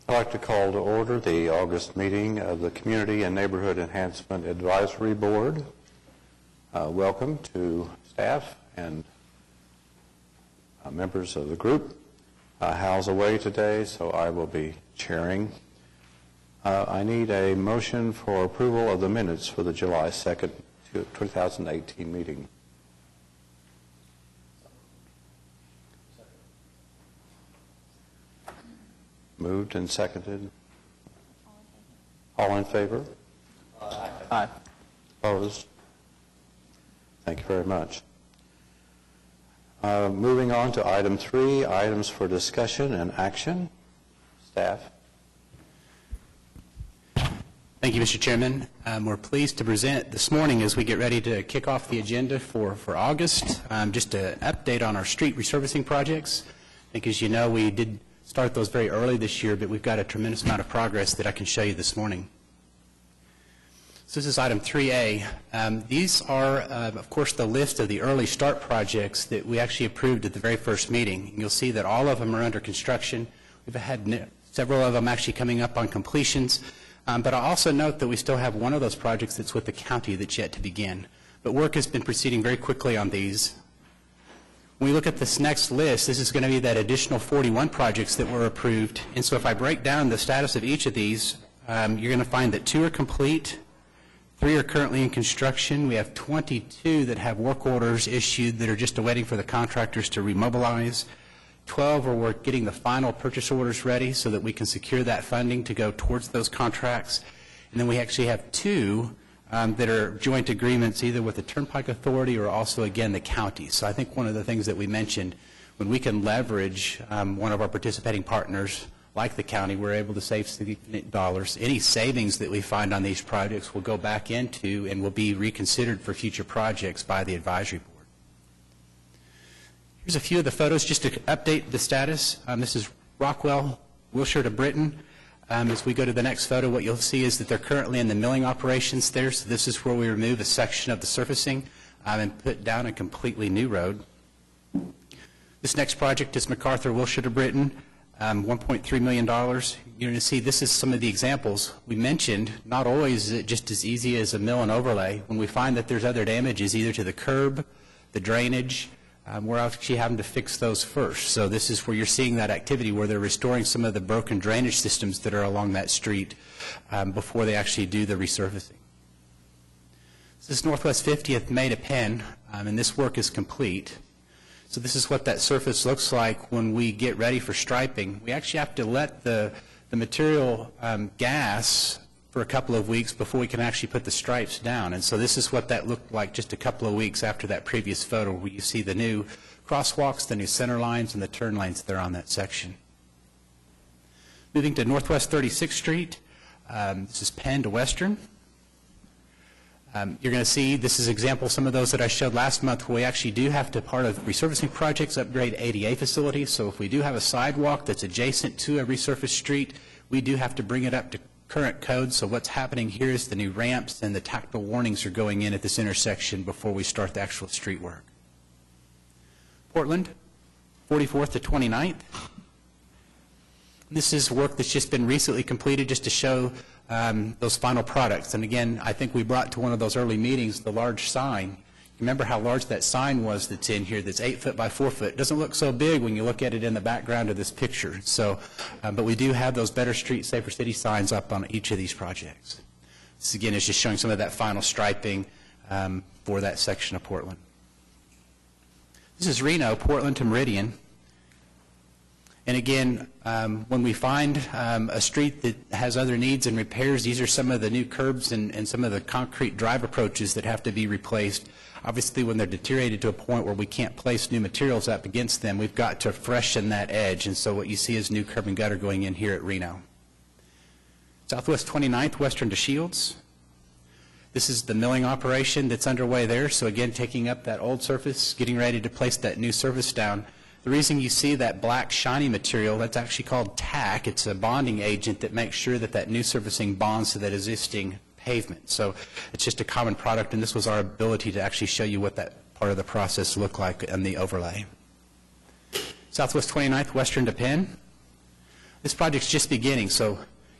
I'd like to call to order the August meeting of the Community and Neighborhood Enhancement Advisory Board. Welcome to staff and members of the group. Hal's away today, so I will be chairing. I need a motion for approval of the minutes for the July 2nd, 2018 meeting. Moved and seconded. All in favor? Aye. Opposed? Thank you very much. Moving on to item 3, items for discussion and action. Staff. Thank you, Mr. Chairman. We're pleased to present this morning as we get ready to kick off the agenda for August. Just an update on our street resurfacing projects. I think, as you know, we did start those very early this year, but we've got a tremendous amount of progress that I can show you this morning. So this is item 3A. These are, of course, the list of the early start projects that we actually approved at the very first meeting. And you'll see that all of them are under construction. We've had several of them actually coming up on completions. But I'll also note that we still have one of those projects that's with the county that's yet to begin. But work has been proceeding very quickly on these. When we look at this next list, this is going to be that additional 41 projects that were approved. And so if I break down the status of each of these, you're going to find that 2 are complete, 3 are currently in construction. We have 22 that have work orders issued that are just awaiting for the contractors to remobilize. 12 are we're getting the final purchase orders ready so that we can secure that funding to go towards those contracts. And then we actually have 2 that are joint agreements either with the Turnpike Authority or also, again, the county. So I think one of the things that we mentioned, when we can leverage one of our participating partners like the county, we're able to save significant dollars. Any savings that we find on these projects will go back into and will be reconsidered for future projects by the advisory board. Here's a few of the photos just to update the status. This is Rockwell, Wilshire to Britain. As we go to the next photo, what you'll see is that they're currently in the milling operations there. So this is where we remove a section of the surfacing and put down a completely new road. This next project is MacArthur, Wilshire to Britain, $1.3 million. You're going to see this is some of the examples. We mentioned not always is it just as easy as a mill and overlay. When we find that there's other damages either to the curb, the drainage, we're actually having to fix those first. So this is where you're seeing that activity where they're restoring some of the broken drainage systems that are along that street before they actually do the resurfacing. This is Northwest 50th May to Penn, and this work is complete. So this is what that surface looks like when we get ready for striping. We actually have to let the material gas for a couple of weeks before we can actually put the stripes down. And so this is what that looked like just a couple of weeks after that previous photo where you see the new crosswalks, the new center lines, and the turn lanes that are on that section. Moving to Northwest 36th Street, this is Penn to Western. You're going to see this is example some of those that I showed last month where we actually do have to, part of resurfacing projects, upgrade ADA facilities. So if we do have a sidewalk that's adjacent to a resurfaced street, we do have to bring it up to current code. So what's happening here is the new ramps and the tactile warnings are going in at this intersection before we start the actual street work. Portland, 44th to 29th. This is work that's just been recently completed just to show those final products. And again, I think we brought to one of those early meetings the large sign. Remember how large that sign was that's in here that's 8 foot by 4 foot. It doesn't look so big when you look at it in the background of this picture. So, but we do have those Better Street, Safer City signs up on each of these projects. This again is just showing some of that final striping for that section of Portland. This is Reno, Portland to Meridian. And again, when we find a street that has other needs and repairs, these are some of the new curbs and some of the concrete drive approaches that have to be replaced. Obviously, when they're deteriorated to a point where we can't place new materials up against them, we've got to freshen that edge. And so what you see is new curb and gutter going in here at Reno. Southwest 29th, Western to Shields. This is the milling operation that's underway there. So again, taking up that old surface, getting ready to place that new surface down. The reason you see that black shiny material, that's actually called tack. It's a bonding agent that makes sure that that new surfacing bonds to that existing pavement. So it's just a common product, and this was our ability to actually show you what that part of the process looked like in the overlay. Southwest 29th, Western to Penn. This project's just beginning, so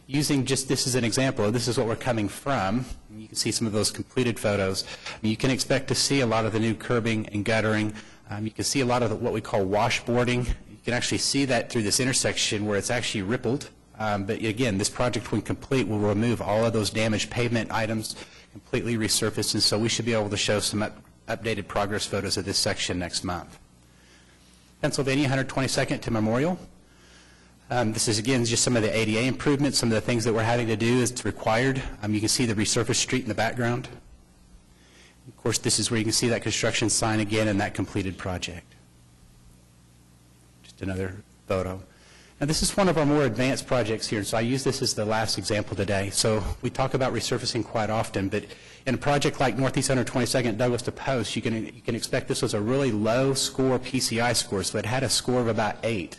using just this as an example, this is what we're coming from. You can see some of those completed photos. You can expect to see a lot of the new curbing and guttering. You can see a lot of what we call washboarding. You can actually see that through this intersection where it's actually rippled. But again, this project, when complete, will remove all of those damaged pavement items, completely resurface, and so we should be able to show some updated progress photos of this section next month. Pennsylvania 122nd to Memorial. This is, again, just some of the ADA improvements, some of the things that we're having to do is required. You can see the resurfaced street in the background. Of course, this is where you can see that construction sign again in that completed project. Just another photo. Now, this is one of our more advanced projects here, so I use this as the last example today. So we talk about resurfacing quite often, but in a project like Northeast 122nd Douglas to Post, you can expect this was a really low score PCI score, so it had a score of about 8.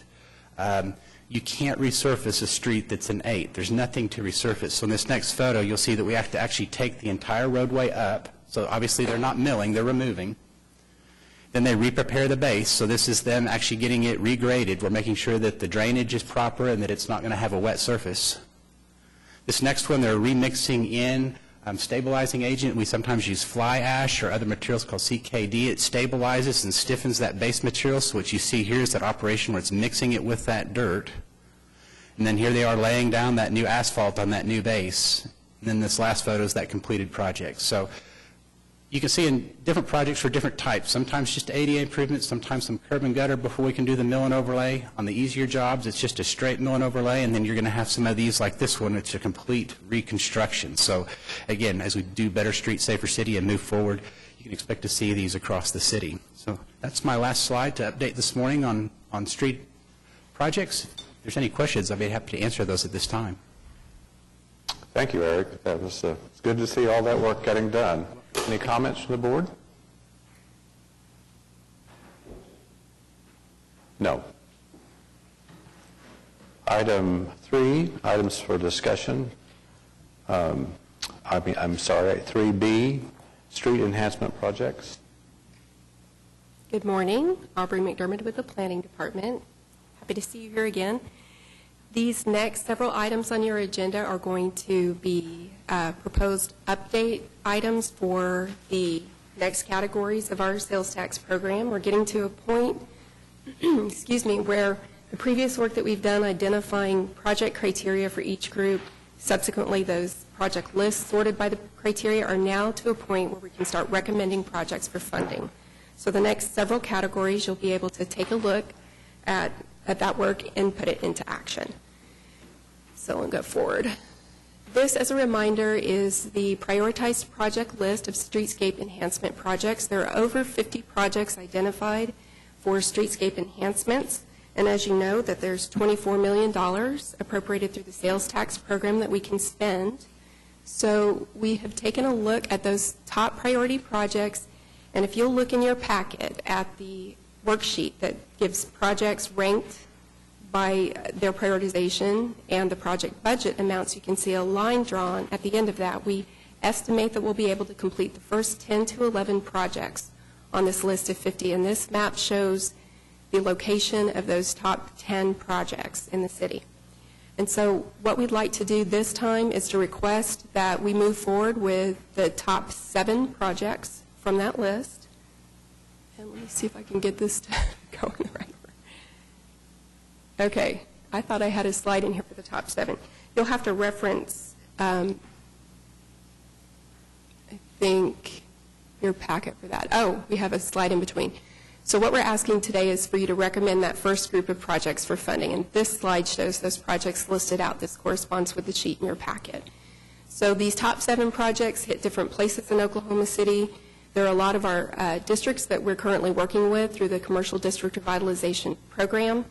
You can't resurface a street that's an 8. There's nothing to resurface. So in this next photo, you'll see that we have to actually take the entire roadway up. So obviously they're not milling, they're removing. Then they re-prepare the base, so this is them actually getting it regraded. We're making sure that the drainage is proper and that it's not going to have a wet surface. This next one, they're remixing in stabilizing agent. We sometimes use fly ash or other materials called CKD. It stabilizes and stiffens that base material, so what you see here is that operation where it's mixing it with that dirt. And then here they are laying down that new asphalt on that new base. And then this last photo is that completed project. So you can see in different projects for different types, sometimes just ADA improvements, sometimes some curb and gutter before we can do the mill and overlay. On the easier jobs, it's just a straight mill and overlay, and then you're going to have some of these like this one, it's a complete reconstruction. So again, as we do Better Street, Safer City and move forward, you can expect to see these across the city. So that's my last slide to update this morning on street projects. If there's any questions, I'd be happy to answer those at this time. Thank you, Eric. That was it's good to see all that work getting done. Any comments from the board? No. Item 3, items for discussion. I'm sorry, 3B, street enhancement projects. Good morning. Aubrey McDermott with the Planning Department. Happy to see you here again. These next several items on your agenda are going to be proposed update items for the next categories of our sales tax program. We're getting to a point, excuse me, where the previous work that we've done identifying project criteria for each group, subsequently those project lists sorted by the criteria are now to a point where we can start recommending projects for funding. So the next several categories, you'll be able to take a look at that work and put it into action. So we'll go forward. This, as a reminder, is the prioritized project list of streetscape enhancement projects. There are over 50 projects identified for streetscape enhancements. And as you know, that there's $24 million appropriated through the sales tax program that we can spend. So we have taken a look at those top priority projects. And if you'll look in your packet at the worksheet that gives projects ranked by their prioritization and the project budget amounts, you can see a line drawn at the end of that. We estimate that we'll be able to complete the first 10 to 11 projects on this list of 50, and this map shows the location of those top 10 projects in the city. And so what we'd like to do this time is to request that we move forward with the top 7 projects from that list. And let me see if I can get this to go in the right order. Okay, I thought I had a slide in here for the top 7. You'll have to reference, I think, your packet for that. Oh, we have a slide in between. So what we're asking today is for you to recommend that first group of projects for funding. And this slide shows those projects listed out. This corresponds with the sheet in your packet. So these top 7 projects hit different places in Oklahoma City. There are a lot of our districts that we're currently working with through the Commercial District Revitalization Program.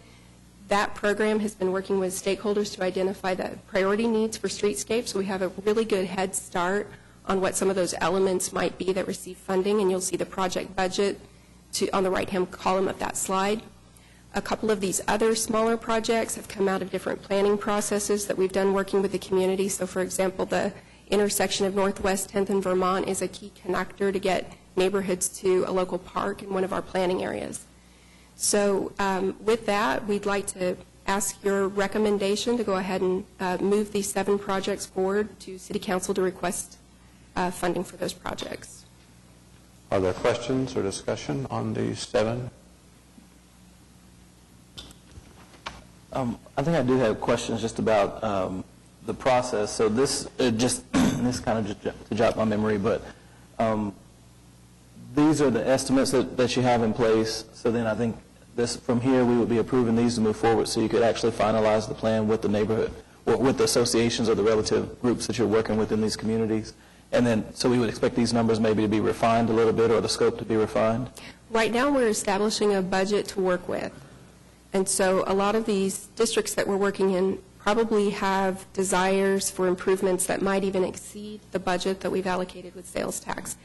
That program has been working with stakeholders to identify the priority needs for streetscapes. So we have a really good head start on what some of those elements might be that receive funding, and you'll see the project budget on the right-hand column of that slide. A couple of these other smaller projects have come out of different planning processes that we've done working with the community. So, for example, the intersection of Northwest 10th and Vermont is a key connector to get neighborhoods to a local park in one of our planning areas. So with that, we'd like to ask your recommendation to go ahead and move these 7 projects forward to City Council to request funding for those projects. Are there questions or discussion on these 7? I think I do have questions just about the process. So this this kind of just to jog my memory, but these are the estimates that you have in place. So then I think from here we would be approving these to move forward, so you could actually finalize the plan with the neighborhood or with the associations or the relative groups that you're working with in these communities. And then so we would expect these numbers maybe to be refined a little bit, or the scope to be refined. Right now, we're establishing a budget to work with. And so a lot of these districts that we're working in probably have desires for improvements that might even exceed the budget that we've allocated with sales tax.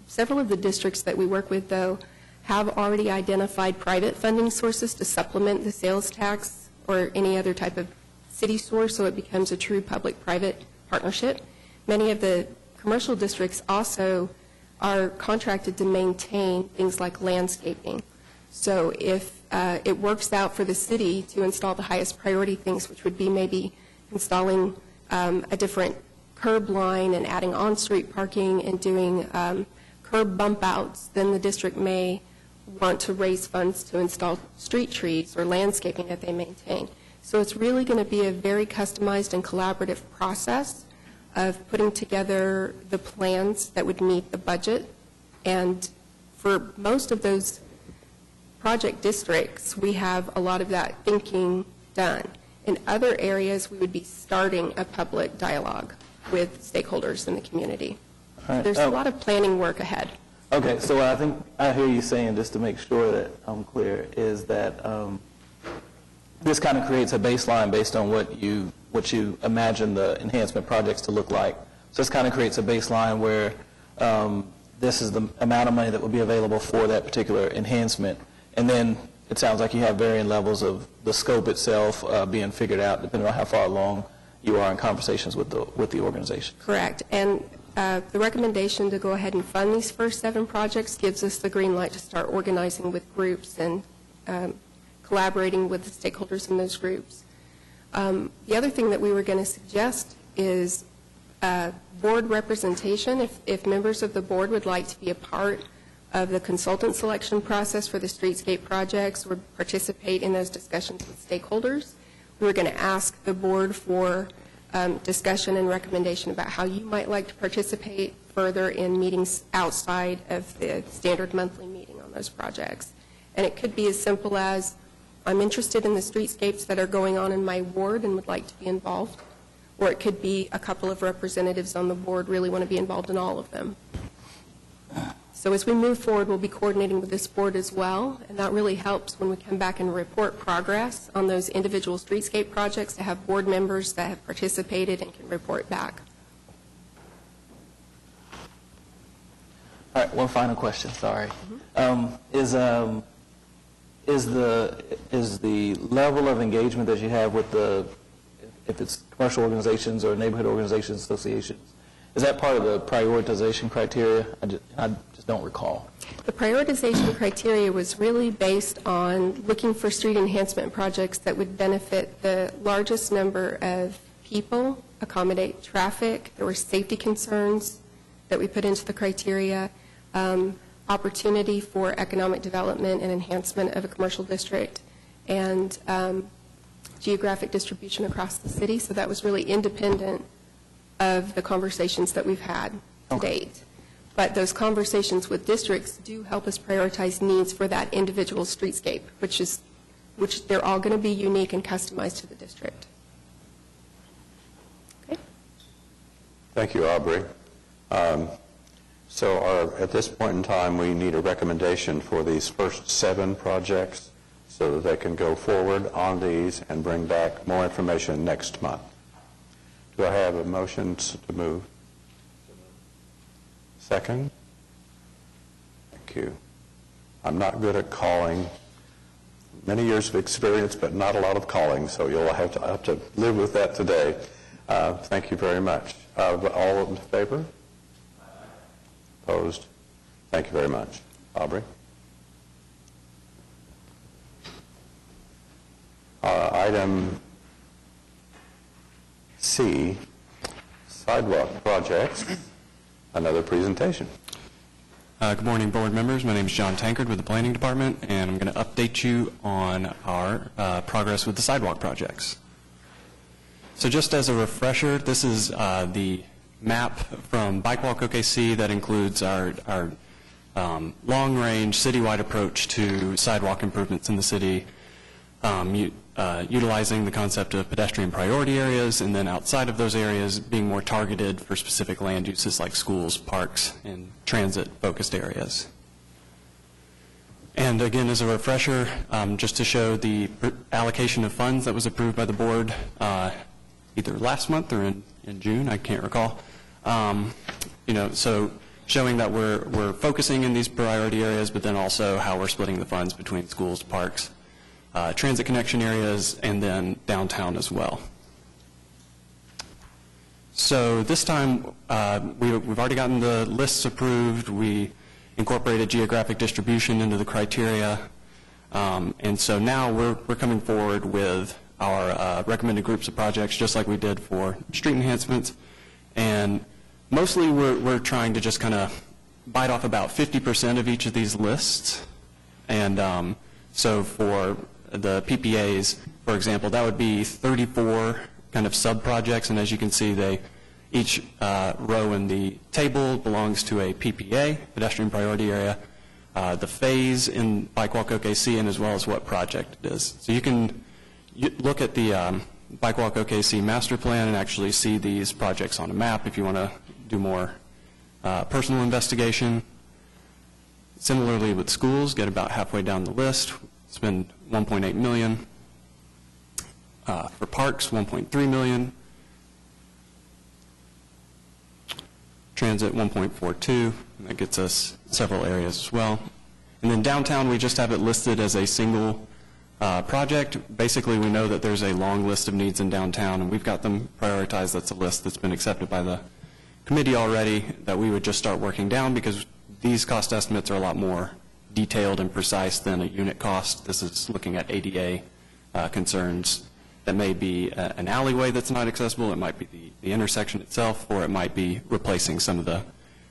Several of the districts that we work with, though, have already identified private funding sources to supplement the sales tax or any other type of city source, so it becomes a true public-private partnership. Many of the commercial districts also are contracted to maintain things like landscaping. So if it works out for the city to install the highest priority things, which would be maybe installing a different curb line and adding on-street parking and doing curb bump outs, then the district may want to raise funds to install street trees or landscaping that they maintain. So it's really going to be a very customized and collaborative process of putting together the plans that would meet the budget. And for most of those project districts, we have a lot of that thinking done. In other areas, we would be starting a public dialogue with stakeholders in the community. All right. There's a lot of planning work ahead. Okay, so what I think I hear you saying, just to make sure that I'm clear, is that this kind of creates a baseline based on what you imagine the enhancement projects to look like. So this kind of creates a baseline where this is the amount of money that will be available for that particular enhancement. And then it sounds like you have varying levels of the scope itself being figured out, depending on how far along you are in conversations with the organization. Correct. And the recommendation to go ahead and fund these first 7 projects gives us the green light to start organizing with groups and collaborating with the stakeholders in those groups. The other thing that we were going to suggest is board representation. If members of the board would like to be a part of the consultant selection process for the streetscape projects or participate in those discussions with stakeholders, we were going to ask the board for discussion and recommendation about how you might like to participate further in meetings outside of the standard monthly meeting on those projects. And it could be as simple as, I'm interested in the streetscapes that are going on in my ward and would like to be involved. Or it could be a couple of representatives on the board really want to be involved in all of them. So as we move forward, we'll be coordinating with this board as well, and that really helps when we come back and report progress on those individual streetscape projects to have board members that have participated and can report back. All right, one final question, sorry. Is the level of engagement that you have with if it's commercial organizations or neighborhood organizations, associations, is that part of the prioritization criteria? I just don't recall. The prioritization criteria was really based on looking for street enhancement projects that would benefit the largest number of people, accommodate traffic. There were safety concerns that we put into the criteria, opportunity for economic development and enhancement of a commercial district, and geographic distribution across the city. So that was really independent of the conversations that we've had to date. But those conversations with districts do help us prioritize needs for that individual streetscape, which they're all going to be unique and customized to the district. Okay. Thank you, Aubrey. So at this point in time, we need a recommendation for these first 7 projects so that they can go forward on these and bring back more information next month. Do I have a motion to move? Second? Thank you. I'm not good at calling. Many years of experience, but not a lot of calling, so you'll have to live with that today. Thank you very much. All in favor? Opposed? Thank you very much. Aubrey? item C, sidewalk projects, another presentation. Good morning, board members. My name is John Tankard with the Planning Department, and I'm going to update you on our progress with the sidewalk projects. So just as a refresher, this is the map from Bike Walk OKC that includes our long-range citywide approach to sidewalk improvements in the city, utilizing the concept of pedestrian priority areas, and then outside of those areas being more targeted for specific land uses like schools, parks, and transit-focused areas. And again, as a refresher, just to show the allocation of funds that was approved by the board either last month or in June, I can't recall. So showing that we're focusing in these priority areas, but then also how we're splitting the funds between schools, parks, transit connection areas, and then downtown as well. So this time, we've already gotten the lists approved. We incorporated geographic distribution into the criteria. And so now we're coming forward with our recommended groups of projects, just like we did for street enhancements. And mostly we're trying to just kind of bite off about 50% of each of these lists. And so for the PPAs, for example, that would be 34 kind of sub-projects. And as you can see, each row in the table belongs to a PPA, pedestrian priority area, the phase in Bike Walk OKC, and as well as what project it is. So you can look at the Bike Walk OKC master plan and actually see these projects on a map if you want to do more personal investigation. Similarly with schools, get about halfway down the list, spend $1.8 million. For parks, $1.3 million. Transit, $1.42. That gets us several areas as well. And then downtown, we just have it listed as a single project. Basically, we know that there's a long list of needs in downtown, and we've got them prioritized. That's a list that's been accepted by the committee already that we would just start working down, because these cost estimates are a lot more detailed and precise than a unit cost. This is looking at ADA concerns. That may be an alleyway that's not accessible. It might be the intersection itself, or it might be replacing some of the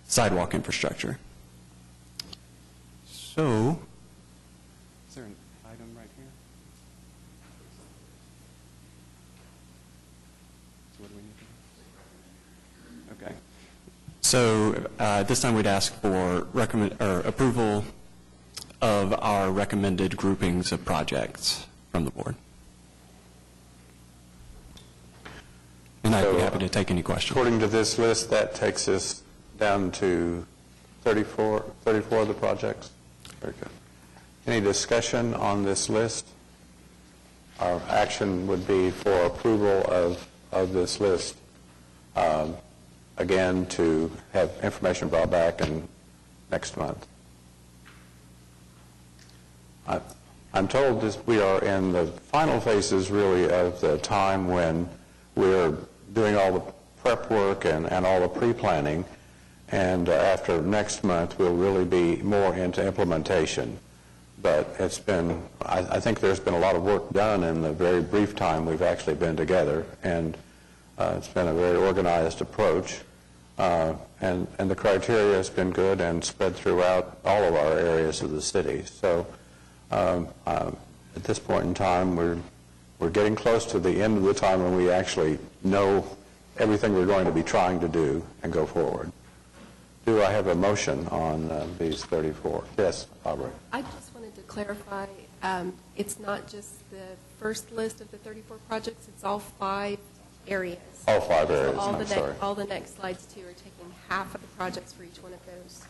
sidewalk infrastructure. So, is there an item right here? So what do we need to do? Okay. So this time we'd ask for approval of our recommended groupings of projects from the board. And I'd be happy to take any questions. According to this list, that takes us down to 34 of the projects. Very good. Any discussion on this list? Our action would be for approval of this list. Again, to have information brought back in next month. I'm told we are in the final phases, really, of the time when we're doing all the prep work and all the pre-planning, and after next month we'll really be more into implementation. But it's been, I think there's been a lot of work done in the very brief time we've actually been together, and it's been a very organized approach, and the criteria has been good and spread throughout all of our areas of the city. So at this point in time, we're getting close to the end of the time when we actually know everything we're going to be trying to do and go forward. Do I have a motion on these 34? Yes, Aubrey. I just wanted to clarify, it's not just the first list of the 34 projects, it's all 5 areas. All 5 areas, So I'm sorry. all the next slides, too, are taking half of the projects for each one of those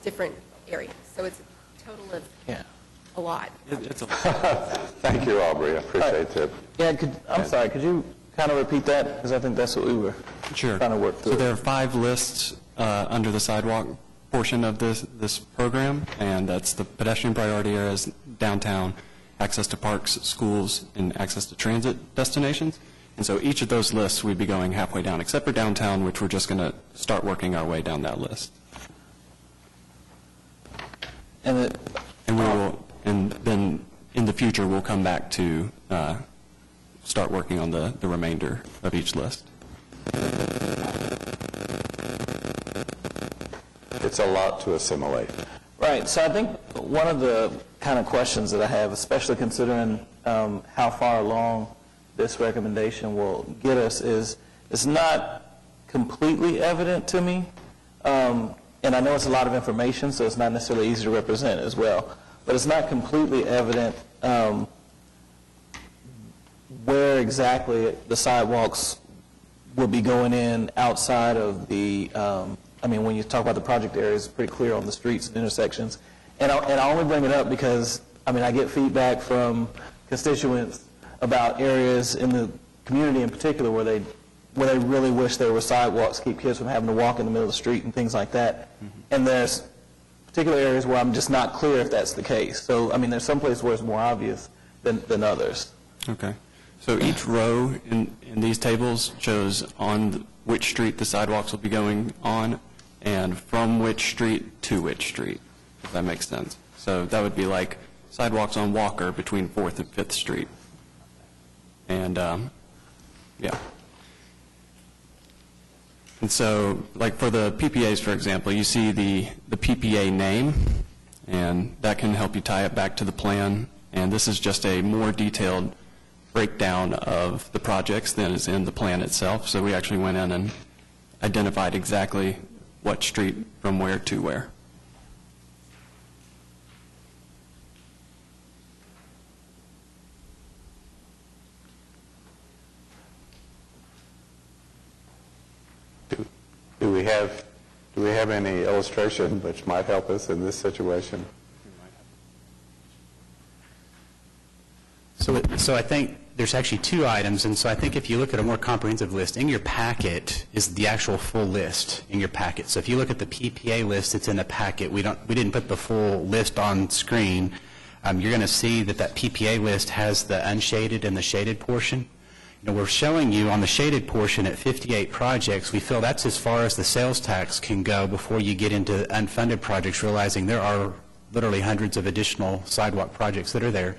different areas. So it's a total of a lot. It's a Thank you, Aubrey. I appreciate that. Yeah, I'm sorry, could you kind of repeat that? Because I think that's what we were Sure. trying to work through. So there are 5 lists under the sidewalk portion of this program, and that's the pedestrian priority areas, downtown, access to parks, schools, and access to transit destinations. And so each of those lists we'd be going halfway down, except for downtown, which we're just going to start working our way down that list. And And we will, and then in the future we'll come back to start working on the remainder of each list. It's a lot to assimilate. Right. So I think one of the kind of questions that I have, especially considering how far along this recommendation will get us, is it's not completely evident to me. And I know it's a lot of information, so it's not necessarily easy to represent as well. But it's not completely evident where exactly the sidewalks will be going in outside of the, I mean, when you talk about the project areas, it's pretty clear on the streets and intersections. And I only bring it up because, I mean, I get feedback from constituents about areas in the community in particular where they really wish there were sidewalks to keep kids from having to walk in the middle of the street and things like that. And there's particular areas where I'm just not clear if that's the case. So, I mean, there's some places where it's more obvious than others. Okay. So each row in these tables shows on which street the sidewalks will be going on and from which street to which street, if that makes sense. So that would be like sidewalks on Walker between 4th and 5th Street. And, yeah. And so, like for the PPAs, for example, you see the PPA name, and that can help you tie it back to the plan. And this is just a more detailed breakdown of the projects than is in the plan itself. So we actually went in and identified exactly what street from where to where. Do we have any illustration which might help us in this situation? So I think there's actually two items, and so I think if you look at a more comprehensive list, in your packet is the actual full list in your packet. So if you look at the PPA list, it's in the packet. We didn't put the full list on screen. You're going to see that PPA list has the unshaded and the shaded portion. You know, we're showing you on the shaded portion at 58 projects. We feel that's as far as the sales tax can go before you get into unfunded projects, realizing there are literally hundreds of additional sidewalk projects that are there.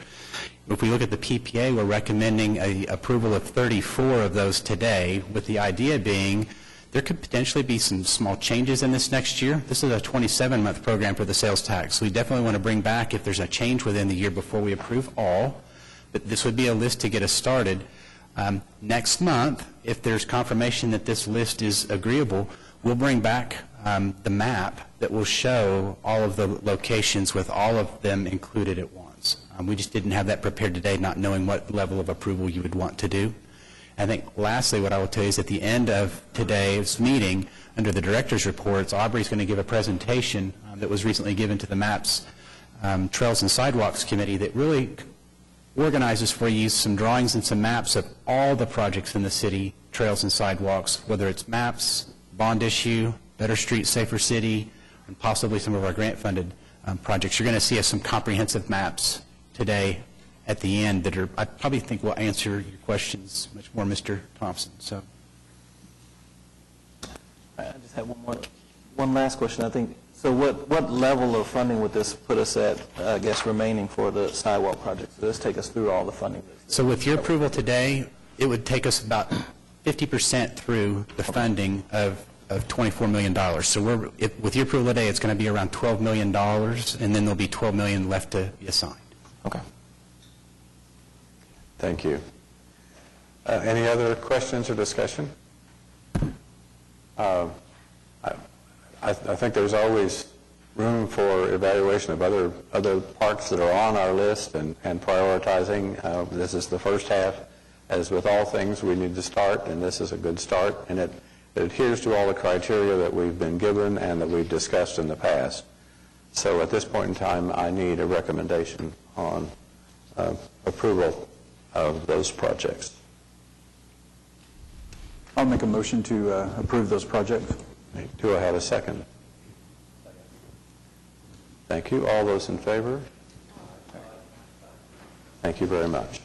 If we look at the PPA, we're recommending an approval of 34 of those today, with the idea being there could potentially be some small changes in this next year. This is a 27-month program for the sales tax. So we definitely want to bring back if there's a change within the year before we approve all. But this would be a list to get us started. Next month, if there's confirmation that this list is agreeable, we'll bring back the map that will show all of the locations with all of them included at once. We just didn't have that prepared today, not knowing what level of approval you would want to do. I think lastly, what I will tell you is at the end of today's meeting, under the director's reports, Aubrey's going to give a presentation that was recently given to the MAPS Trails and Sidewalks Committee that really organizes for you some drawings and some maps of all the projects in the city, trails and sidewalks, whether it's maps, bond issue, Better Street, Safer City, and possibly some of our grant-funded projects. You're going to see some comprehensive maps today at the end that I probably think will answer your questions much more, Mr. Thompson. So, I just have one last question. I think so. What level of funding would this put us at? I guess remaining for the sidewalk project. So this take us through all the funding. So with your approval today, it would take us about 50% through the funding of $24 million. So with your approval today, it's going to be around $12 million, and then there'll be $12 million left to be assigned. Okay. Thank you. Any other questions or discussion? I think there's always room for evaluation of other parts that are on our list and prioritizing. This is the first half. As with all things, we need to start, and this is a good start, and it adheres to all the criteria that we've been given and that we've discussed in the past. So at this point in time, I need a recommendation on approval of those projects. I'll make a motion to approve those projects. Do I have a second? Thank you. All those in favor? Thank you very much.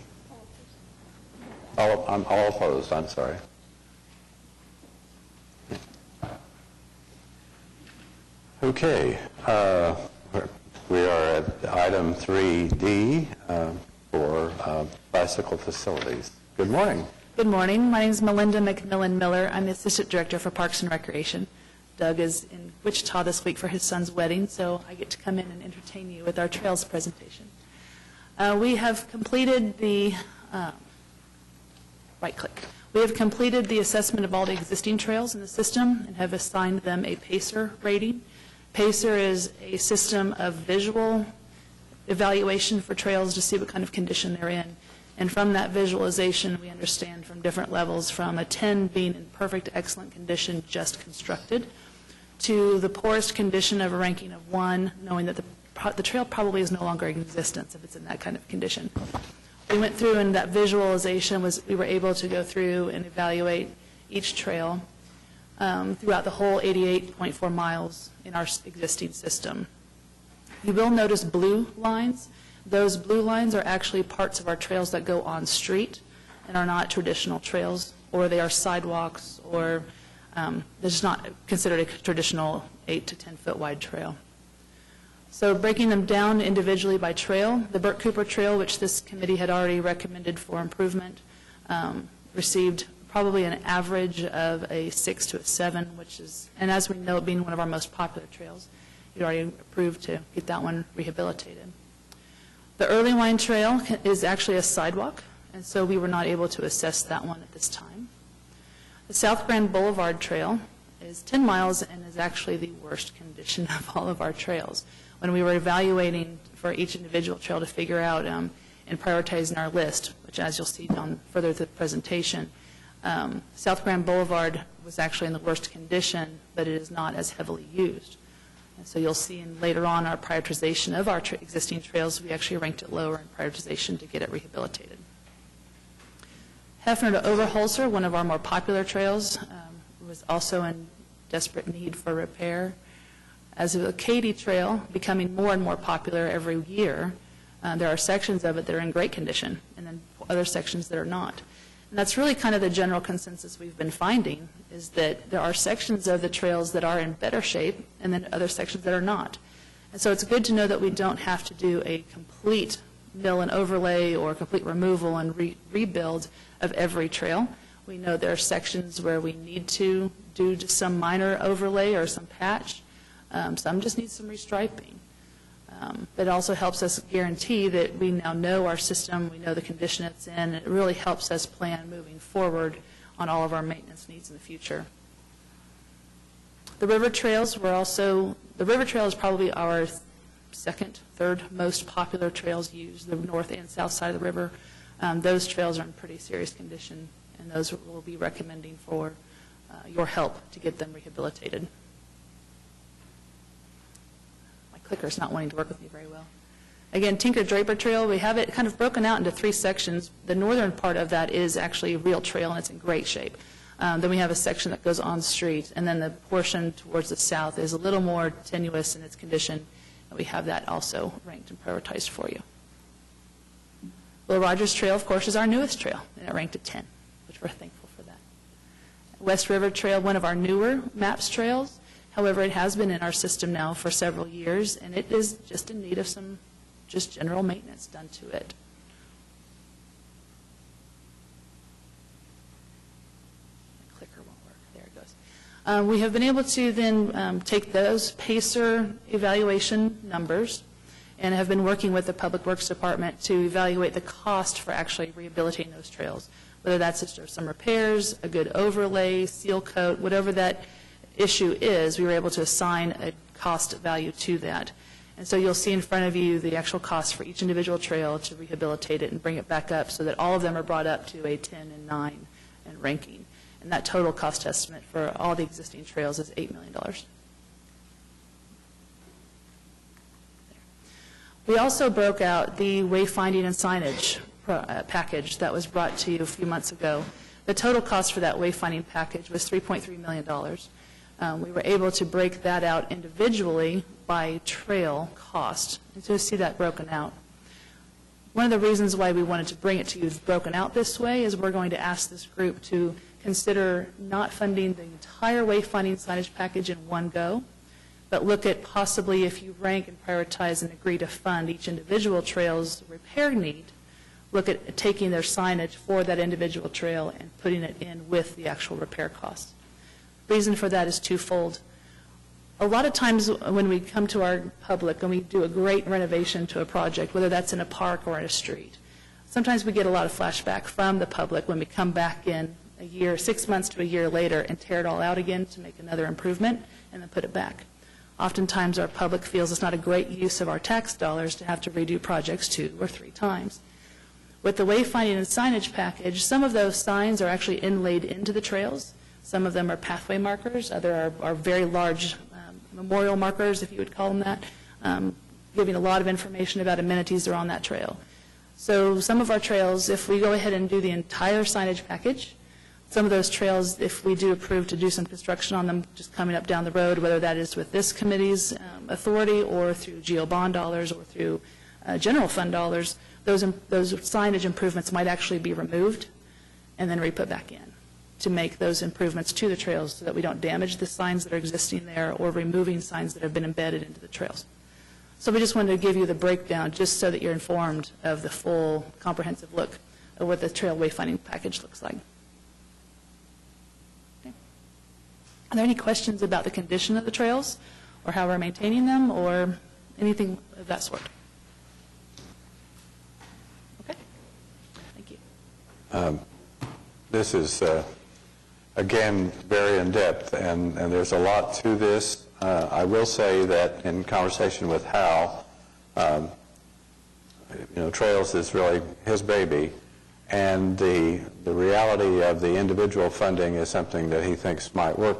I'm all opposed. I'm sorry. Okay. We are at item 3D for bicycle facilities. Good morning. Good morning. My name is Melinda McMillan Miller. I'm the Assistant Director for Parks and Recreation. Doug is in Wichita this week for his son's wedding, so I get to come in and entertain you with our trails presentation. We have completed the, right-click. We have completed the assessment of all the existing trails in the system and have assigned them a PACER rating. PACER is a system of visual evaluation for trails to see what kind of condition they're in. And from that visualization, we understand from different levels, from a 10 being in perfect, excellent condition, just constructed, to the poorest condition of a ranking of 1, knowing that the trail probably is no longer in existence if it's in that kind of condition. We went through, and that visualization we were able to go through and evaluate each trail throughout the whole 88.4 miles in our existing system. You will notice blue lines. Those blue lines are actually parts of our trails that go on street and are not traditional trails, or they are sidewalks, or they're just not considered a traditional 8 to 10 foot wide trail. So breaking them down individually by trail, the Burt Cooper Trail, which this committee had already recommended for improvement, received probably an average of a 6 to a 7, which is, and as we know, being one of our most popular trails, you already approved to get that one rehabilitated. The Early Line Trail is actually a sidewalk, and so we were not able to assess that one at this time. The South Grand Boulevard Trail is 10 miles and is actually the worst condition of all of our trails. When we were evaluating for each individual trail to figure out and prioritizing our list, which as you'll see on further through the presentation, South Grand Boulevard was actually in the worst condition, but it is not as heavily used. And so you'll see later on our prioritization of our existing trails, we actually ranked it lower in prioritization to get it rehabilitated. Hefner to Overholser, one of our more popular trails, was also in desperate need for repair. As the Katy Trail, becoming more and more popular every year, there are sections of it that are in great condition, and then other sections that are not. And that's really kind of the general consensus we've been finding, is that there are sections of the trails that are in better shape, and then other sections that are not. And so it's good to know that we don't have to do a complete mill and overlay or complete removal and rebuild of every trail. We know there are sections where we need to do just some minor overlay or some patch. Some just need some restriping. But it also helps us guarantee that we now know our system, we know the condition it's in, and it really helps us plan moving forward on all of our maintenance needs in the future. The river trails were also, the river trail is probably our second, third most popular trails used, the north and south side of the river. Those trails are in pretty serious condition, and those we'll be recommending for your help to get them rehabilitated. Clicker's not wanting to work with me very well. Again, Tinker Draper Trail, we have it kind of broken out into 3 sections. The northern part of that is actually a real trail, and it's in great shape. Then we have a section that goes on street, and then the portion towards the south is a little more tenuous in its condition, and we have that also ranked and prioritized for you. Will Rogers Trail, of course, is our newest trail, and it ranked at 10, which we're thankful for that. West River Trail, one of our newer MAPS trails. However, it has been in our system now for several years, and it is just in need of some just general maintenance done to it. The clicker won't work. There it goes. We have been able to then take those PACER evaluation numbers and have been working with the Public Works Department to evaluate the cost for actually rehabilitating those trails, whether that's just some repairs, a good overlay, seal coat, whatever that issue is, we were able to assign a cost value to that. And so you'll see in front of you the actual cost for each individual trail to rehabilitate it and bring it back up so that all of them are brought up to a 10 and 9 and ranking. And that total cost estimate for all the existing trails is $8 million. We also broke out the wayfinding and signage package that was brought to you a few months ago. The total cost for that wayfinding package was $3.3 million. We were able to break that out individually by trail cost, and to see that broken out. One of the reasons why we wanted to bring it to you broken out this way is we're going to ask this group to consider not funding the entire wayfinding signage package in one go, but look at possibly if you rank and prioritize and agree to fund each individual trail's repair need, look at taking their signage for that individual trail and putting it in with the actual repair costs. Reason for that is twofold. A lot of times when we come to our public and we do a great renovation to a project, whether that's in a park or in a street, sometimes we get a lot of flashback from the public when we come back in a year, 6 months to a year later, and tear it all out again to make another improvement and then put it back. Oftentimes our public feels it's not a great use of our tax dollars to have to redo projects 2 or 3 times. With the wayfinding and signage package, some of those signs are actually inlaid into the trails. Some of them are pathway markers. Other are very large memorial markers, if you would call them that, giving a lot of information about amenities that are on that trail. So some of our trails, if we go ahead and do the entire signage package, some of those trails, if we do approve to do some construction on them just coming up down the road, whether that is with this committee's authority or through GO bond dollars or through general fund dollars, those signage improvements might actually be removed and then re-put back in to make those improvements to the trails so that we don't damage the signs that are existing there or removing signs that have been embedded into the trails. So we just wanted to give you the breakdown just so that you're informed of the full comprehensive look of what the trail wayfinding package looks like. Okay. Are there any questions about the condition of the trails or how we're maintaining them or anything of that sort? Okay. Thank you. This is, again, very in-depth, and there's a lot to this. I will say that in conversation with Hal, trails is really his baby, and the reality of the individual funding is something that he thinks might work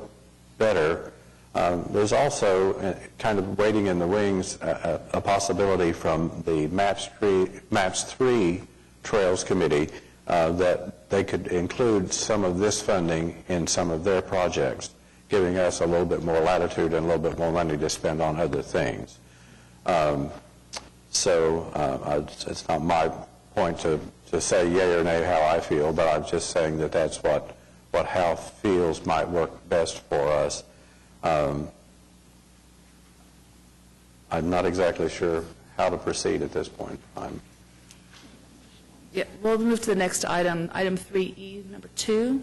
better. There's also, kind of waiting in the wings, a possibility from the MAPS 3 Trails Committee that they could include some of this funding in some of their projects, giving us a little bit more latitude and a little bit more money to spend on other things. It's not my point to say yay or nay how I feel, but I'm just saying that that's what Hal feels might work best for us. I'm not exactly sure how to proceed at this point in time. Yeah, we'll move to the next item, item 3E, number 2.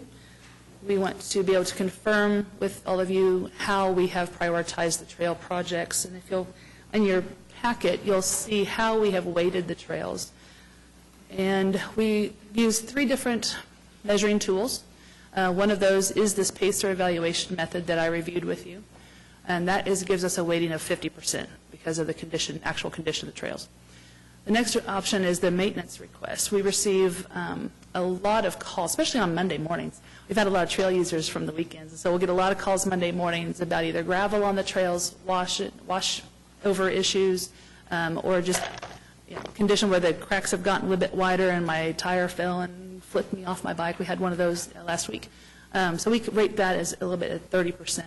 We want to be able to confirm with all of you how we have prioritized the trail projects. And if you'll, in your packet, you'll see how we have weighted the trails. And we use 3 different measuring tools. One of those is this PACER evaluation method that I reviewed with you. And that gives us a weighting of 50% because of the actual condition of the trails. The next option is the maintenance request. We receive a lot of calls, especially on Monday mornings. We've had a lot of trail users from the weekends, and so we'll get a lot of calls Monday mornings about either gravel on the trails, wash over issues, or just condition where the cracks have gotten a little bit wider and my tire fell and flipped me off my bike. We had one of those last week. So we could rate that as a little bit at 30%.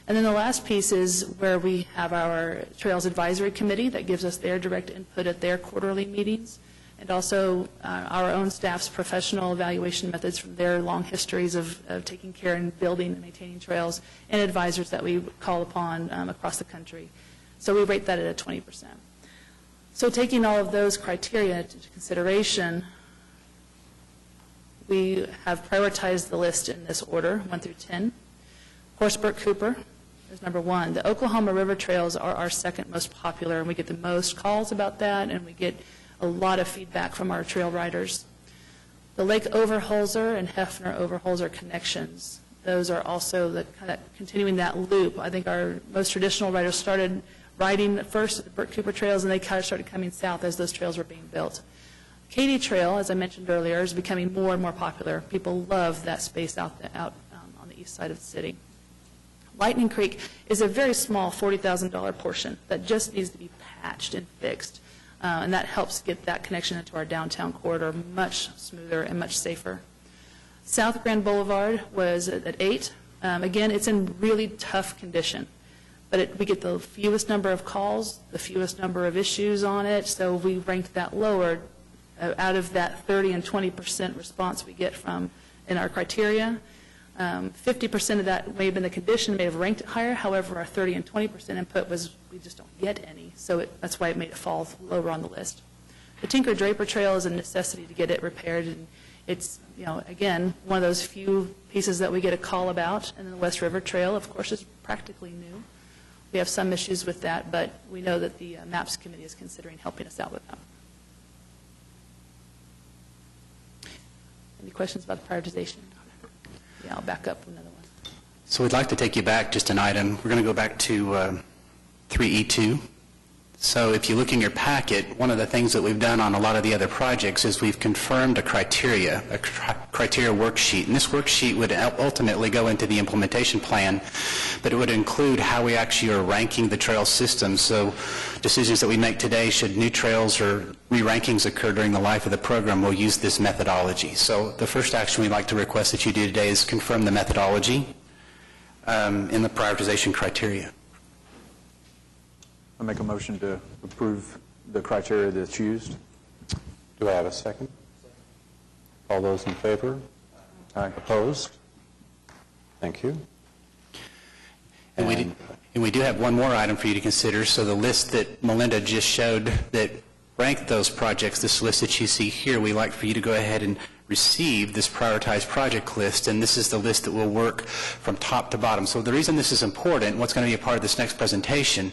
And then the last piece is where we have our Trails Advisory Committee that gives us their direct input at their quarterly meetings, and also our own staff's professional evaluation methods from their long histories of taking care and building and maintaining trails, and advisors that we call upon across the country. So we rate that at a 20%. So taking all of those criteria into consideration, we have prioritized the list in this order, 1 through 10. Horsburgh Cooper is number 1. The Oklahoma River Trails are our second most popular, and we get the most calls about that, and we get a lot of feedback from our trail riders. The Lake Overholser and Hefner Overholser connections, those are also continuing that loop. I think our most traditional riders started riding first at the Burke Cooper Trails, and they kind of started coming south as those trails were being built. Katy Trail, as I mentioned earlier, is becoming more and more popular. People love that space out on the east side of the city. Lightning Creek is a very small $40,000 portion that just needs to be patched and fixed, and that helps get that connection into our downtown corridor much smoother and much safer. South Grand Boulevard was at 8. Again, it's in really tough condition, but we get the fewest number of calls, the fewest number of issues on it, so we ranked that lower out of that 30 and 20% response we get from in our criteria. 50% of that may have been the condition, may have ranked it higher. However, our 30 and 20% input was we just don't get any. So that's why it made it fall lower on the list. The Tinker Draper Trail is a necessity to get it repaired, and it's, again, one of those few pieces that we get a call about. And then the West River Trail, of course, is practically new. We have some issues with that, but we know that the MAPS committee is considering helping us out with that. Any questions about the prioritization? Yeah, I'll back up another one. So we'd like to take you back just an item. We're going to go back to 3E2. So if you look in your packet, one of the things that we've done on a lot of the other projects is we've confirmed a criteria worksheet. And this worksheet would ultimately go into the implementation plan, but it would include how we actually are ranking the trail system. So decisions that we make today, should new trails or re-rankings occur during the life of the program, we'll use this methodology. So the first action we'd like to request that you do today is confirm the methodology in the prioritization criteria. I make a motion to approve the criteria that's used. Do I have a second? All those in favor? Aye. Opposed? Thank you. And we do have one more item for you to consider. So the list that Melinda just showed that ranked those projects, this list that you see here, we'd like for you to go ahead and receive this prioritized project list, and this is the list that will work from top to bottom. So the reason this is important, what's going to be a part of this next presentation,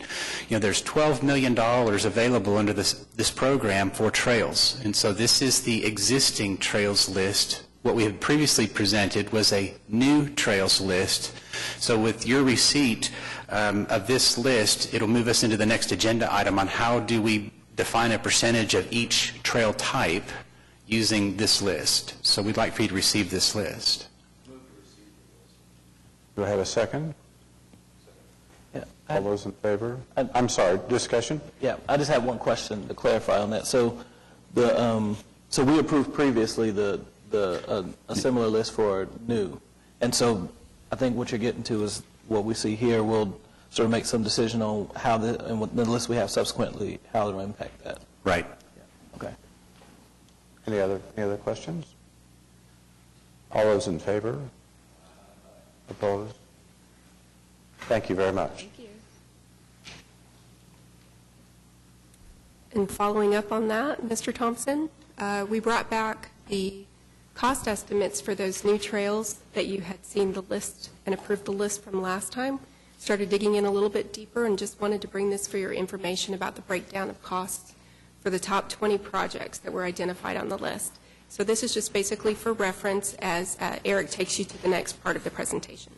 there's $12 million available under this program for trails. And so this is the existing trails list. What we had previously presented was a new trails list. So with your receipt of this list, it'll move us into the next agenda item on how do we define a percentage of each trail type using this list. So we'd like for you to receive this list. Do I have a second? Yeah, All those in favor? I'm sorry, discussion? Yeah, I just have one question to clarify on that. So so we approved previously a similar list for new. And so I think what you're getting to is what we see here. We'll sort of make some decision on how and what the list we have subsequently, how it'll impact that. Right. Yeah. Okay. Any other questions? All those in favor? Opposed? Thank you very much. Thank you. And following up on that, Mr. Thompson, we brought back the cost estimates for those new trails that you had seen the list and approved the list from last time. Started digging in a little bit deeper and just wanted to bring this for your information about the breakdown of costs for the top 20 projects that were identified on the list. So this is just basically for reference as Eric takes you to the next part of the presentation.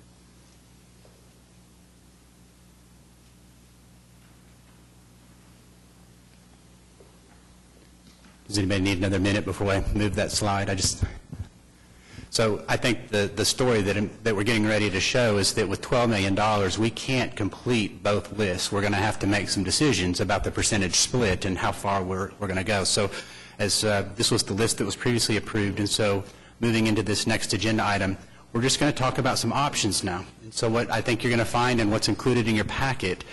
Does anybody need another minute before I move that slide? So I think the story that we're getting ready to show is that with $12 million, we can't complete both lists. We're going to have to make some decisions about the percentage split and how far we're going to go. So as this was the list that was previously approved, and so moving into this next agenda item, we're just going to talk about some options now. And so what I think you're going to find and what's included in your packet,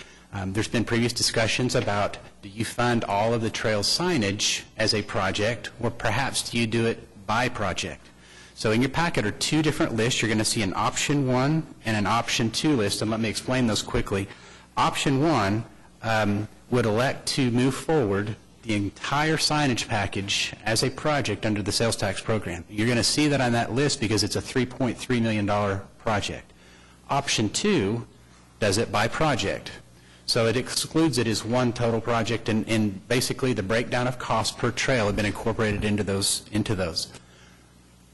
there's been previous discussions about, do you fund all of the trail signage as a project, or perhaps do you do it by project? So in your packet are two different lists. You're going to see an option 1 and an option 2 list, and let me explain those quickly. Option 1 would elect to move forward the entire signage package as a project under the sales tax program. You're going to see that on that list because it's a $3.3 million project. Option 2 does it by project. So it excludes it as one total project, and basically the breakdown of cost per trail have been incorporated into those.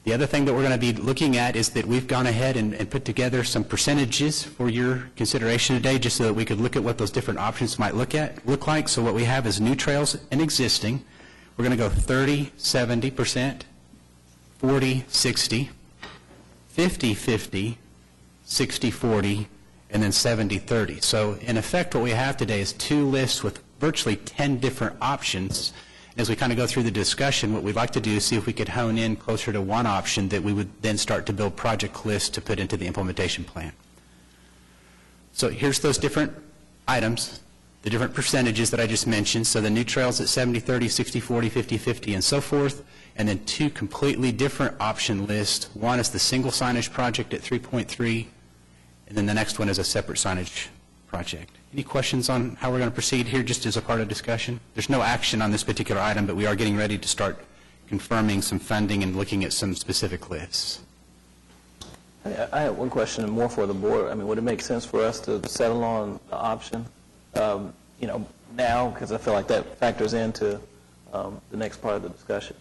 The other thing that we're going to be looking at is that we've gone ahead and put together some percentages for your consideration today, just so that we could look at what those different options might look like. So what we have is new trails and existing. We're going to go 30-70%, 40-60, 50-50, 60-40, and then 70-30. So in effect, what we have today is two lists with virtually 10 different options. As we kind of go through the discussion, what we'd like to do is see if we could hone in closer to one option that we would then start to build project lists to put into the implementation plan. So here's those different items, the different percentages that I just mentioned. So the new trails at 70-30, 60-40, 50-50, and so forth. And then two completely different option lists. One is the single signage project at 3.3, and then the next one is a separate signage project. Any questions on how we're going to proceed here, just as a part of discussion? There's no action on this particular item, but we are getting ready to start confirming some funding and looking at some specific lists. I have one question, and more for the board. I mean, would it make sense for us to settle on the option, now? Because I feel like that factors into the next part of the discussion.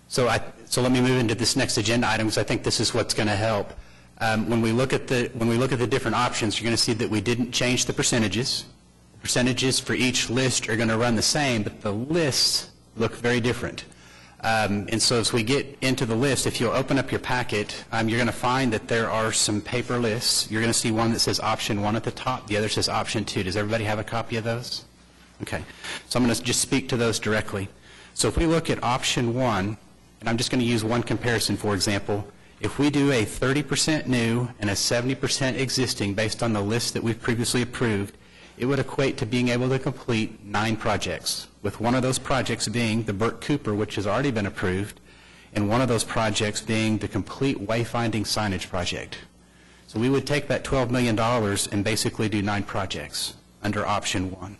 So let me move into this next agenda item, because I think this is what's going to help. When we look at the different options, you're going to see that we didn't change the percentages. The percentages for each list are going to run the same, but the lists look very different. And so as we get into the list, if you'll open up your packet, you're going to find that there are some paper lists. You're going to see one that says option 1 at the top. The other says option 2. Does everybody have a copy of those? Okay. So I'm going to just speak to those directly. So if we look at option 1, and I'm just going to use one comparison, for example, if we do a 30% new and a 70% existing based on the list that we've previously approved, it would equate to being able to complete 9 projects, with one of those projects being the Burt Cooper, which has already been approved, and one of those projects being the complete wayfinding signage project. So we would take that $12 million and basically do 9 projects under option 1.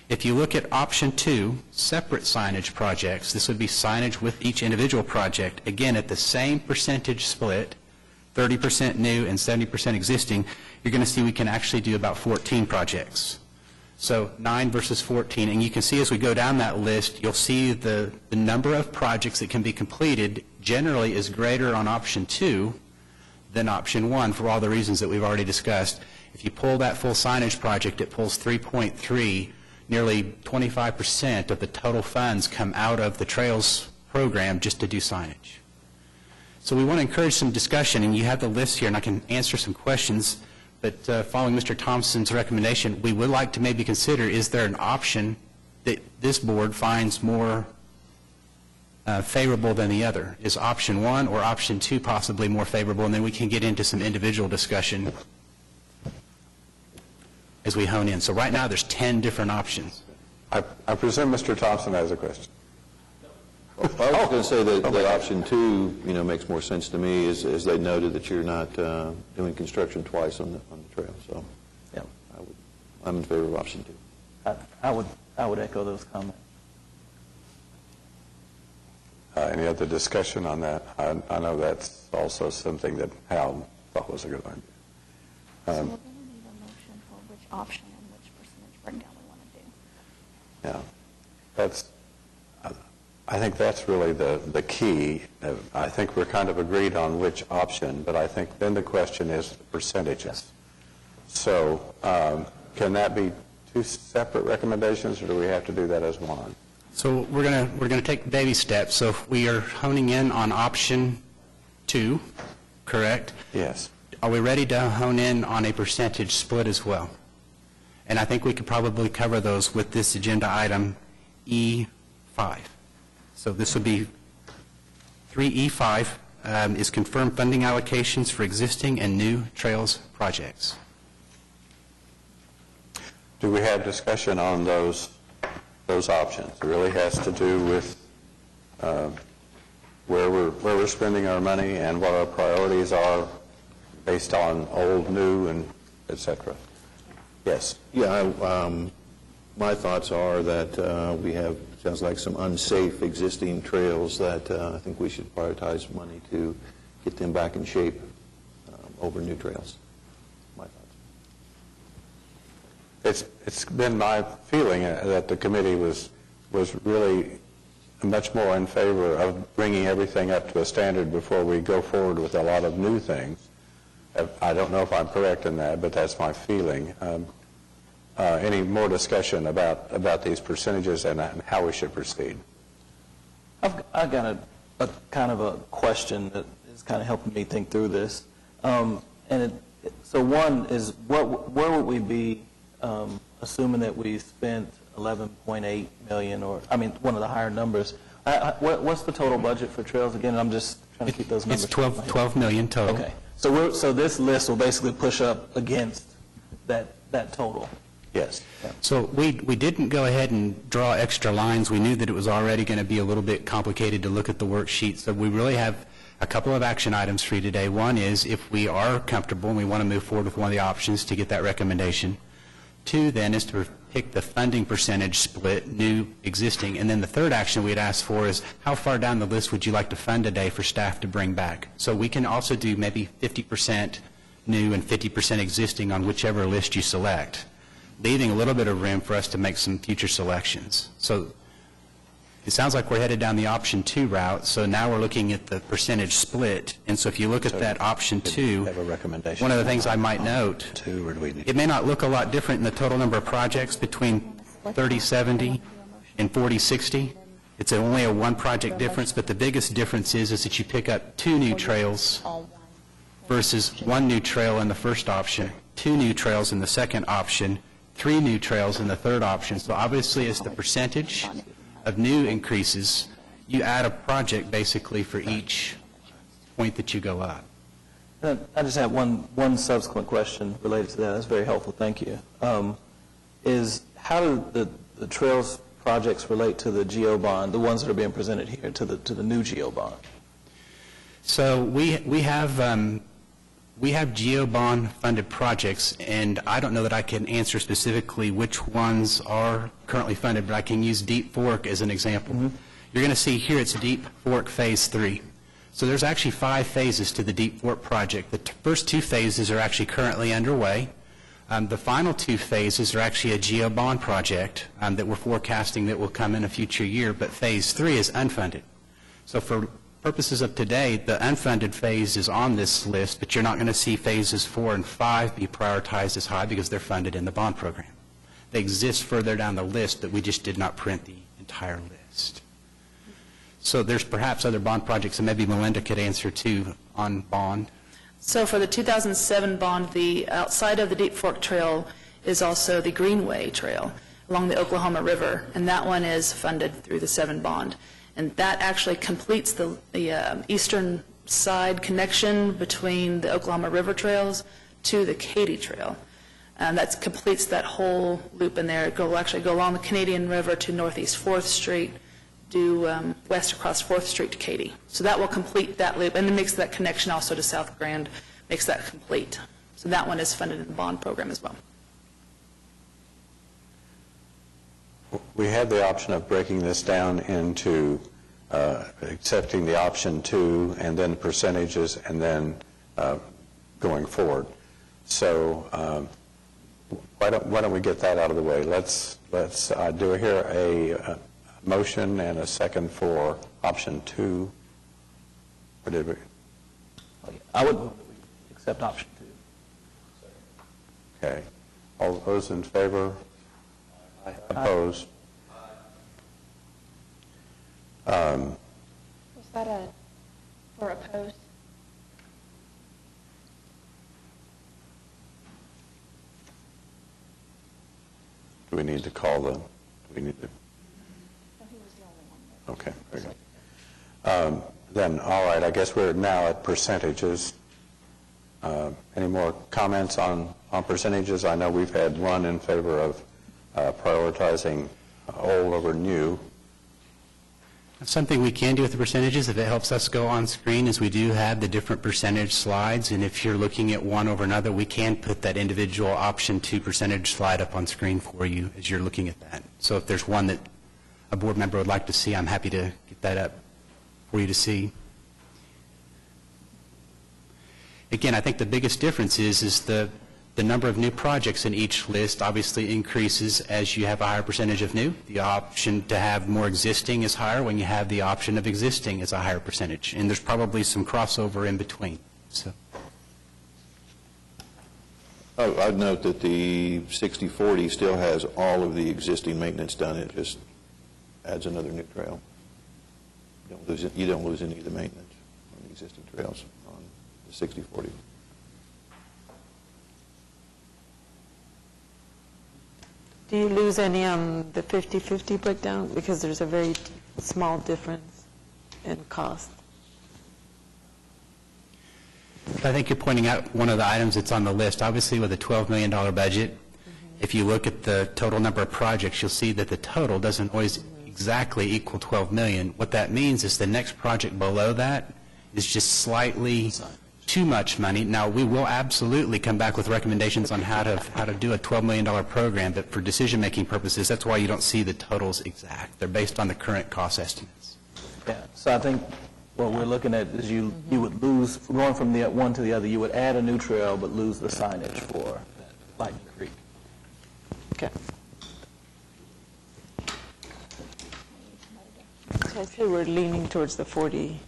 If you look at option 2, separate signage projects, this would be signage with each individual project, again at the same percentage split, 30% new and 70% existing, you're going to see we can actually do about 14 projects. So 9 versus 14, and you can see as we go down that list, you'll see the number of projects that can be completed generally is greater on option 2 than option 1 for all the reasons that we've already discussed. If you pull that full signage project, it pulls 3.3. Nearly 25% of the total funds come out of the Trails program just to do signage. So we want to encourage some discussion, and you have the list here, and I can answer some questions, but following Mr. Thompson's recommendation, we would like to maybe consider, is there an option that this board finds more favorable than the other? Is option 1 or option 2 possibly more favorable, and then we can get into some individual discussion as we hone in. So right now, there's 10 different options. I presume Mr. Thompson has a question. I was going to say that option 2, makes more sense to me, as they noted that you're not doing construction twice on the trail. So, Yeah. I'm in favor of option 2. I would echo those comments. Any other discussion on that? I know that's also something that Hal thought was a good idea. So we're going to need a motion for which option and which percentage breakdown we want to do. Yeah, I think that's really the key. I think we're kind of agreed on which option, but I think then the question is the percentages. So can that be 2 separate recommendations, or do we have to do that as one? So we're going to take baby steps. So if we are honing in on option 2, correct? Yes. Are we ready to hone in on a percentage split as well? And I think we could probably cover those with this agenda item E5. So this would be 3E5 is confirmed funding allocations for existing and new trails projects. Do we have discussion on those options? It really has to do with where we're spending our money and what our priorities are based on old, new, and et cetera. Yes. Yeah, my thoughts are that we have, sounds like some unsafe existing trails that I think we should prioritize money to get them back in shape over new trails. My thoughts. It's been my feeling that the committee was really much more in favor of bringing everything up to a standard before we go forward with a lot of new things. I don't know if I'm correct in that, but that's my feeling. Any more discussion about these percentages and how we should proceed? I've got a kind of a question that is kind of helping me think through this. So one is, where would we be, assuming that we spent $11.8 million, or one of the higher numbers? What's the total budget for trails again? I'm just trying to keep those numbers. It's $12 million total. Okay. So this list will basically push up against that total. Yes. Yeah. So we didn't go ahead and draw extra lines. We knew that it was already going to be a little bit complicated to look at the worksheet, so we really have a couple of action items for you today. One is if we are comfortable and we want to move forward with one of the options to get that recommendation. Two, then, is to pick the funding percentage split, new, existing. And then the third action we'd ask for is how far down the list would you like to fund today for staff to bring back? So we can also do maybe 50% new and 50% existing on whichever list you select, leaving a little bit of room for us to make some future selections. So it sounds like we're headed down the option 2 route, so now we're looking at the percentage split. And so if you look at that option 2, Have a recommendation. one of the things I might note, Two, or do we need? it may not look a lot different in the total number of projects between 3070 and 4060. It's only a one project difference, but the biggest difference is that you pick up 2 new trails versus 1 new trail in the first option, 2 new trails in the second option, 3 new trails in the third option. So obviously, as the percentage of new increases, you add a project basically for each point that you go up. I just have one subsequent question related to that. That's very helpful. Thank you. Is how do the trails projects relate to the GO bond, the ones that are being presented here, to the new GO bond? So we have GO bond funded projects, and I don't know that I can answer specifically which ones are currently funded, but I can use Deep Fork as an example. You're going to see here it's Deep Fork Phase 3. So there's actually 5 phases to the Deep Fork project. The first 2 phases are actually currently underway. The final 2 phases are actually a GO bond project that we're forecasting that will come in a future year, but Phase 3 is unfunded. So for purposes of today, the unfunded phase is on this list, but you're not going to see phases 4 and 5 be prioritized as high because they're funded in the bond program. They exist further down the list, but we just did not print the entire list. So there's perhaps other bond projects, and maybe Melinda could answer too on bond. So for the 2007 bond, the outside of the Deep Fork Trail is also the Greenway Trail along the Oklahoma River, and that one is funded through the 7 bond. And that actually completes the eastern side connection between the Oklahoma River trails to the Katy Trail. And that completes that whole loop in there. It will actually go along the Canadian River to northeast 4th Street, do west across 4th Street to Katy. So that will complete that loop, and it makes that connection also to South Grand, makes that complete. So that one is funded in the bond program as well. We had the option of breaking this down into accepting the option 2 and then percentages and then going forward. So why don't we get that out of the way? Let's do here a motion and a second for option 2. Or did we? I would accept option 2. Okay. All those in favor? Opposed? Was that for opposed? Do we need to call the, do we need to? No, he was the only one. Okay, very good. Then, all right, I guess we're now at percentages. Any more comments on percentages? I know we've had one in favor of prioritizing old over new. Something we can do with the percentages, if it helps us go on screen, is we do have the different percentage slides, and if you're looking at one over another, we can put that individual option 2 percentage slide up on screen for you as you're looking at that. So if there's one that a board member would like to see, I'm happy to get that up for you to see. Again, I think the biggest difference is the number of new projects in each list obviously increases as you have a higher percentage of new. The option to have more existing is higher when you have the option of existing is a higher percentage. And there's probably some crossover in between. So. I'd note that the 60/40 still has all of the existing maintenance done. It just adds another new trail. You don't lose any of the maintenance on the existing trails on the 60/40. Do you lose any on the 50/50 breakdown? Because there's a very small difference in cost. I think you're pointing out one of the items that's on the list. Obviously, with a $12 million budget, if you look at the total number of projects, you'll see that the total doesn't always exactly equal $12 million. What that means is the next project below that is just slightly too much money. Now, we will absolutely come back with recommendations on how to do a $12 million program, but for decision-making purposes, that's why you don't see the totals exact. They're based on the current cost estimates. Yeah, so I think what we're looking at is you would lose, going from the one to the other, you would add a new trail but lose the signage for Lightning Creek. Okay. So I'd say we're leaning towards the 40,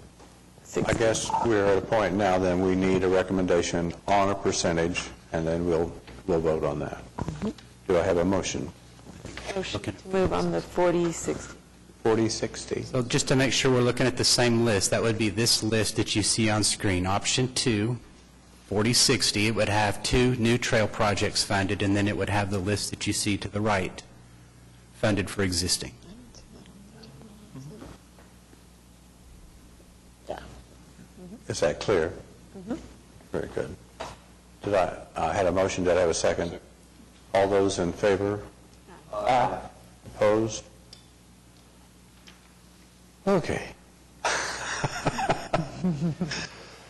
60. I guess we're at a point now, then we need a recommendation on a percentage, and then we'll vote on that. Do I have a motion? Motion to move on the 40, 60. 4060. So just to make sure we're looking at the same list, that would be this list that you see on screen. Option 2, 4060, it would have 2 new trail projects funded, and then it would have the list that you see to the right, funded for existing. Yeah. Is that clear? Very good. Did I had a motion, did I have a second? All those in favor? Aye. Opposed? Okay.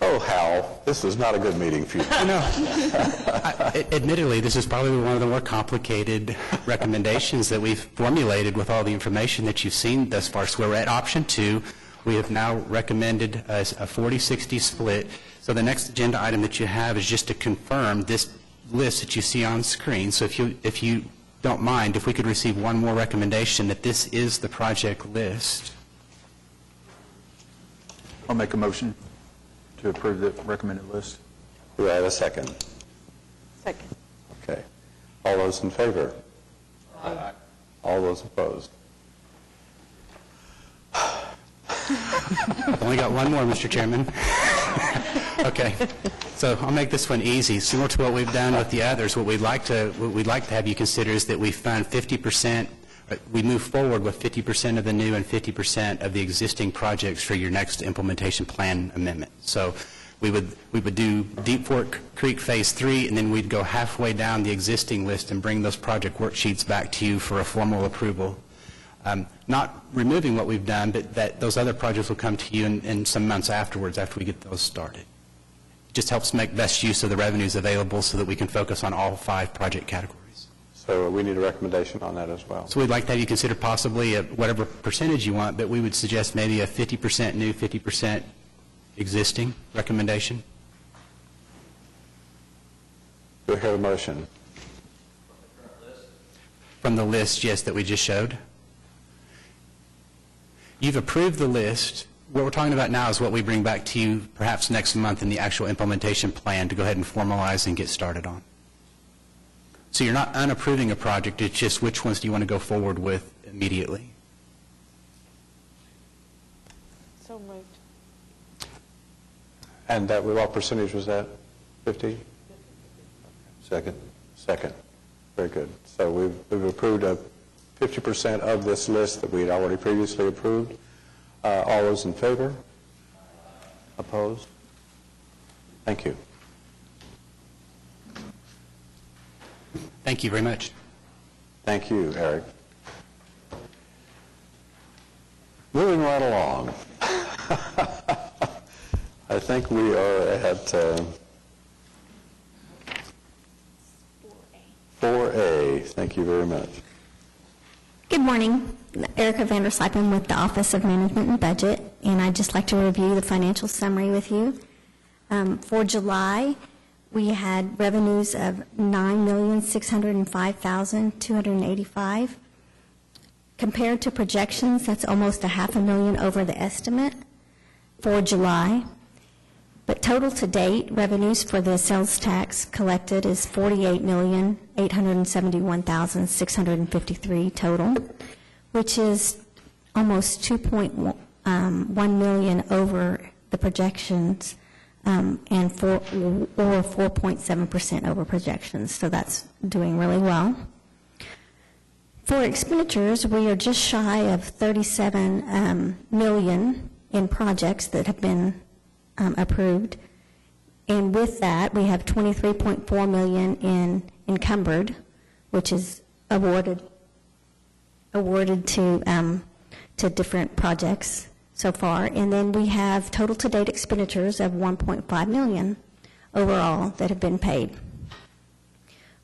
Oh, Hal, this was not a good meeting for you. Admittedly, this is probably one of the more complicated recommendations that we've formulated with all the information that you've seen thus far. So we're at option 2. We have now recommended a 40-60 split. So the next agenda item that you have is just to confirm this list that you see on screen. So if you don't mind, if we could receive one more recommendation that this is the project list. I'll make a motion to approve the recommended list. Do I have a second? Second. Okay. All those in favor? Aye. All those opposed? I've only got one more, Mr. Chairman. Okay, so I'll make this one easy. Similar to what we've done with the others, what we'd like to have you consider is that we fund 50%. We move forward with 50% of the new and 50% of the existing projects for your next implementation plan amendment. So we would do Deep Fork Creek Phase 3, and then we'd go halfway down the existing list and bring those project worksheets back to you for a formal approval. Not removing what we've done, but that those other projects will come to you in some months afterwards after we get those started. It just helps make best use of the revenues available so that we can focus on all 5 project categories. So we need a recommendation on that as well. So we'd like to have you consider possibly whatever percentage you want, but we would suggest maybe a 50% new, 50% existing recommendation. Do I hear a motion? From the list, yes, that we just showed. You've approved the list. What we're talking about now is what we bring back to you perhaps next month in the actual implementation plan to go ahead and formalize and get started on. So you're not unapproving a project, it's just which ones do you want to go forward with immediately. So moved. And that, what percentage was that? 50? Second. Second. Very good. So we've approved 50% of this list that we had already previously approved. All those in favor? Opposed? Thank you. Thank you very much. Thank you, Eric. Moving right along. I think we are at 4A. Thank you very much. Good morning. Erica Vanderslipen with the Office of Management and Budget, and I'd just like to review the financial summary with you. For July, we had revenues of $9,605,285. Compared to projections, that's almost $500,000 over the estimate for July. But total to date, revenues for the sales tax collected is $48,871,653 total, which is almost $2.1 million over the projections, and 4.7% over projections. So that's doing really well. For expenditures, we are just shy of $37 million in projects that have been approved, and with that we have $23.4 million in encumbered, which is awarded to different projects. so far. And then we have total to-date expenditures of $1.5 million overall that have been paid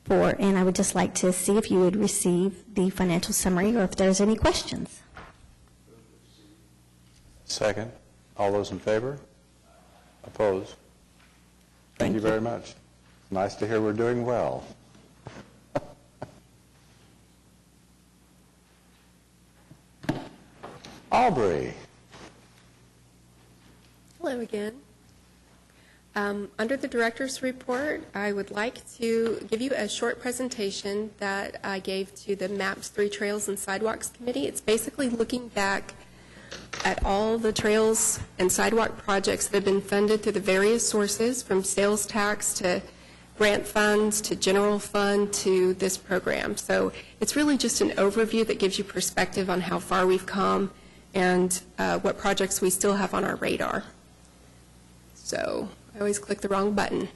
for. And I would just like to see if you would receive the financial summary or if there's any questions. Second. All those in favor? Opposed? Thank you very much. It's nice to hear we're doing well. Aubrey. Hello again. Under the director's report, I would like to give you a short presentation that I gave to the MAPS 3 Trails and Sidewalks Committee. It's basically looking back at all the trails and sidewalk projects that have been funded through the various sources, from sales tax to grant funds to general fund to this program. So it's really just an overview that gives you perspective on how far we've come and what projects we still have on our radar. So I always click the wrong button.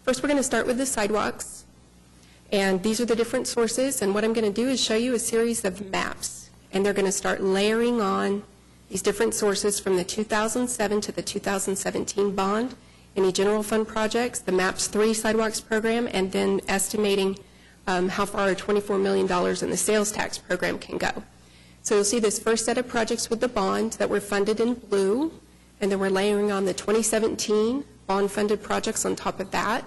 First, we're going to start with the sidewalks. And these are the different sources. And what I'm going to do is show you a series of maps. And they're going to start layering on these different sources from the 2007 to the 2017 bond, any general fund projects, the MAPS 3 sidewalks program, and then estimating how far $24 million in the sales tax program can go. So you'll see this first set of projects with the bond that were funded in blue, and then we're layering on the 2017 bond-funded projects on top of that.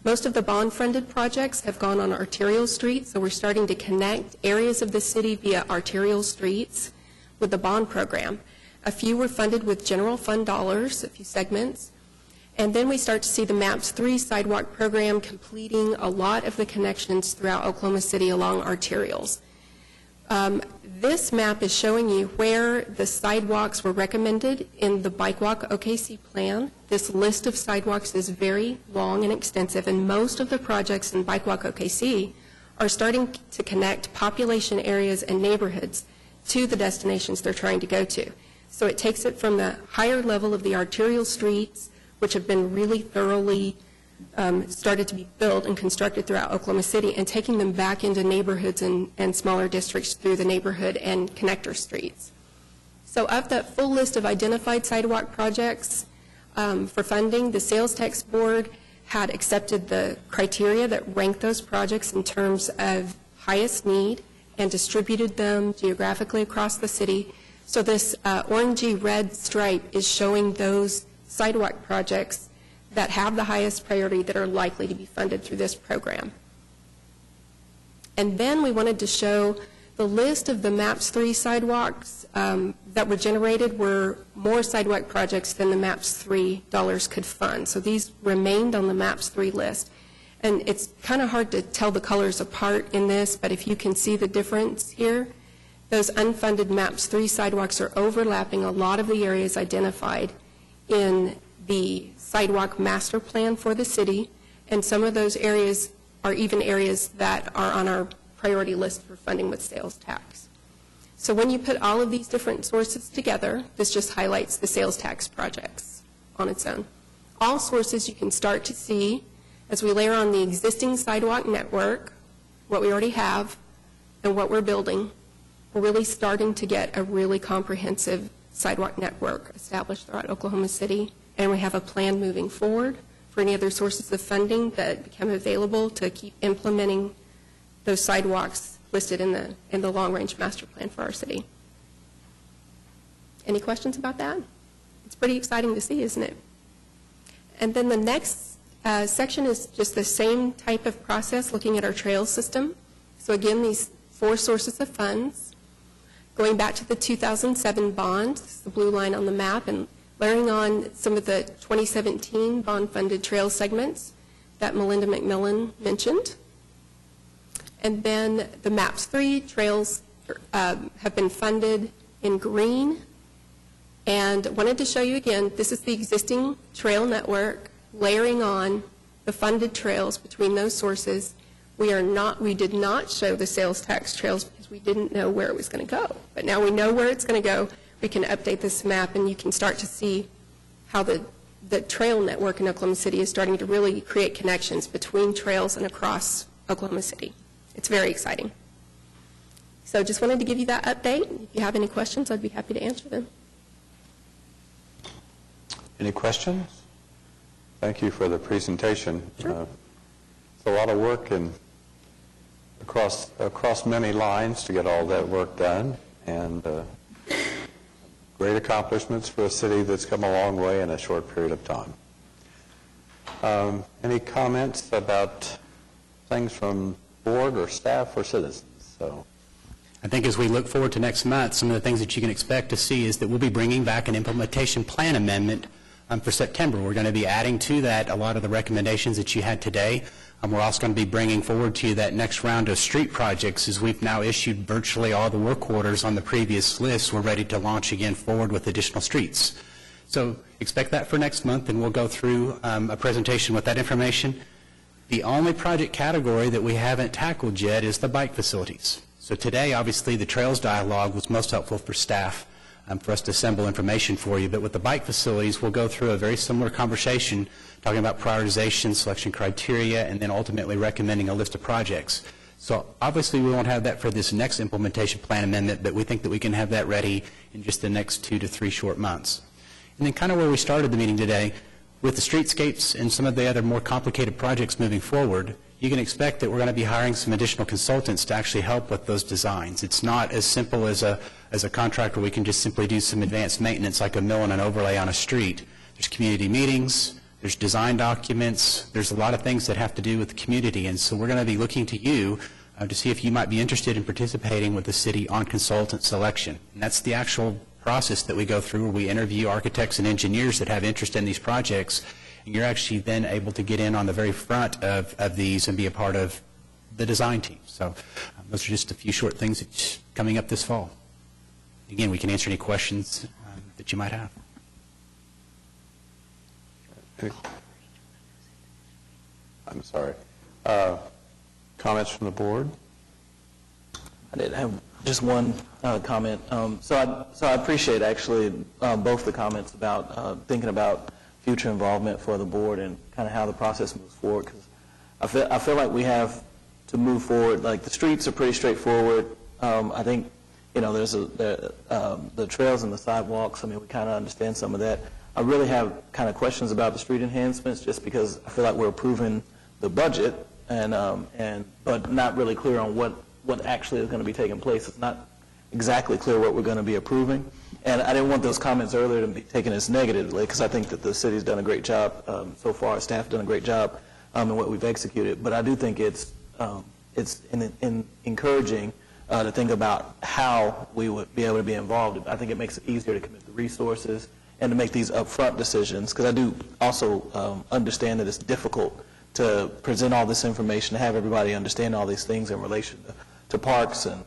Most of the bond-funded projects have gone on arterial streets, so we're starting to connect areas of the city via arterial streets with the bond program. A few were funded with general fund dollars, a few segments. And then we start to see the MAPS 3 sidewalk program completing a lot of the connections throughout Oklahoma City along arterials. This map is showing you where the sidewalks were recommended in the Bike Walk OKC plan. This list of sidewalks is very long and extensive, and most of the projects in Bike Walk OKC are starting to connect population areas and neighborhoods to the destinations they're trying to go to. So it takes it from the higher level of the arterial streets, which have been really thoroughly started to be built and constructed throughout Oklahoma City, and taking them back into neighborhoods and smaller districts through the neighborhood and connector streets. So of that full list of identified sidewalk projects for funding, the Sales Tax Board had accepted the criteria that ranked those projects in terms of highest need and distributed them geographically across the city. So this orangey red stripe is showing those sidewalk projects that have the highest priority that are likely to be funded through this program. And then we wanted to show the list of the MAPS 3 sidewalks that were generated were more sidewalk projects than the MAPS 3 dollars could fund. So these remained on the MAPS 3 list. And it's kind of hard to tell the colors apart in this, but if you can see the difference here, those unfunded MAPS 3 sidewalks are overlapping a lot of the areas identified in the sidewalk master plan for the city, and some of those areas are even areas that are on our priority list for funding with sales tax. So when you put all of these different sources together, this just highlights the sales tax projects on its own. All sources you can start to see as we layer on the existing sidewalk network, what we already have, and what we're building. We're really starting to get a really comprehensive sidewalk network established throughout Oklahoma City, and we have a plan moving forward for any other sources of funding that become available to keep implementing those sidewalks listed in the long-range master plan for our city. Any questions about that? It's pretty exciting to see, isn't it? And then the next section is just the same type of process, looking at our trail system. So again, these 4 sources of funds, going back to the 2007 bond, this is the blue line on the map, and layering on some of the 2017 bond-funded trail segments that Melinda McMillan mentioned. And then the MAPS 3 trails have been funded in green. And wanted to show you again, this is the existing trail network, layering on the funded trails between those sources. We did not show the sales tax trails because we didn't know where it was going to go. But now we know where it's going to go. We can update this map, and you can start to see how the trail network in Oklahoma City is starting to really create connections between trails and across Oklahoma City. It's very exciting. So just wanted to give you that update. If you have any questions, I'd be happy to answer them. Any questions? Thank you for the presentation. It's a lot of work and across many lines to get all that work done, and great accomplishments for a city that's come a long way in a short period of time. Any comments about things from board or staff or citizens? So, I think as we look forward to next month, some of the things that you can expect to see is that we'll be bringing back an implementation plan amendment for September. We're going to be adding to that a lot of the recommendations that you had today. We're also going to be bringing forward to you that next round of street projects, as we've now issued virtually all the work orders on the previous list. We're ready to launch again forward with additional streets. So expect that for next month, and we'll go through a presentation with that information. The only project category that we haven't tackled yet is the bike facilities. So today, obviously, the trails dialogue was most helpful for staff for us to assemble information for you. But with the bike facilities, we'll go through a very similar conversation talking about prioritization, selection criteria, and then ultimately recommending a list of projects. So obviously, we won't have that for this next implementation plan amendment, but we think that we can have that ready in just the next 2 to 3 short months. And then kind of where we started the meeting today, with the streetscapes and some of the other more complicated projects moving forward, you can expect that we're going to be hiring some additional consultants to actually help with those designs. It's not as simple as a contract where we can just simply do some advanced maintenance like a mill and an overlay on a street. There's community meetings, there's design documents, there's a lot of things that have to do with the community, and so we're going to be looking to you to see if you might be interested in participating with the city on consultant selection. And that's the actual process that we go through, where we interview architects and engineers that have interest in these projects, and you're actually then able to get in on the very front of these and be a part of the design team. So those are just a few short things that's coming up this fall. Again, we can answer any questions that you might have. I'm sorry. Comments from the board? I did have just one comment. So I appreciate actually both the comments about thinking about future involvement for the board and kind of how the process moves forward, because I feel like we have to move forward. Like, the streets are pretty straightforward. I think, there's the trails and the sidewalks. I mean, we kind of understand some of that. I really have kind of questions about the street enhancements, just because I feel like we're approving the budget but not really clear on what actually is going to be taking place. It's not exactly clear what we're going to be approving. And I didn't want those comments earlier to be taken as negatively, because I think that the city's done a great job so far. Staff done a great job in what we've executed. But I do think it's encouraging to think about how we would be able to be involved. I think it makes it easier to commit the resources and to make these upfront decisions, because I do also understand that it's difficult to present all this information, to have everybody understand all these things in relation to parks and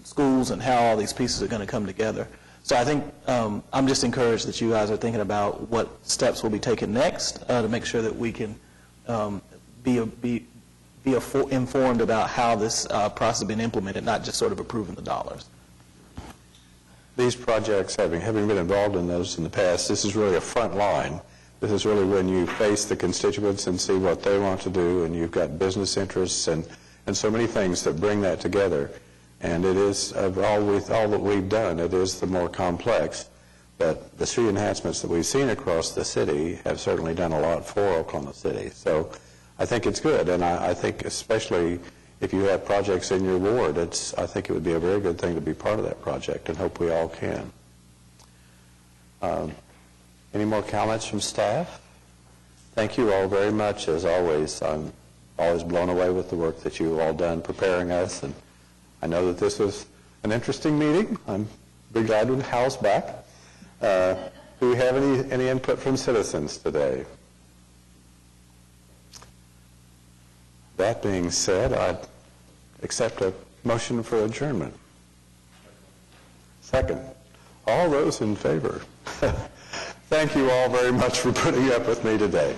schools and how all these pieces are going to come together. So I think I'm just encouraged that you guys are thinking about what steps will be taken next to make sure that we can be informed about how this process has been implemented, not just sort of approving the dollars. These projects, having been involved in those in the past, this is really a front line. This is really when you face the constituents and see what they want to do, and you've got business interests and so many things that bring that together. And it is, of all that we've done, it is the more complex. But the street enhancements that we've seen across the city have certainly done a lot for Oklahoma City. So I think it's good, and I think especially if you have projects in your ward, I think it would be a very good thing to be part of that project, and hope we all can. Any more comments from staff? Thank you all very much, as always. I'm always blown away with the work that you've all done preparing us, and I know that this was an interesting meeting. I'm very glad to have Hal's back. Do we have any input from citizens today? That being said, I'd accept a motion for adjournment. Second. All those in favor? Thank you all very much for putting up with me today.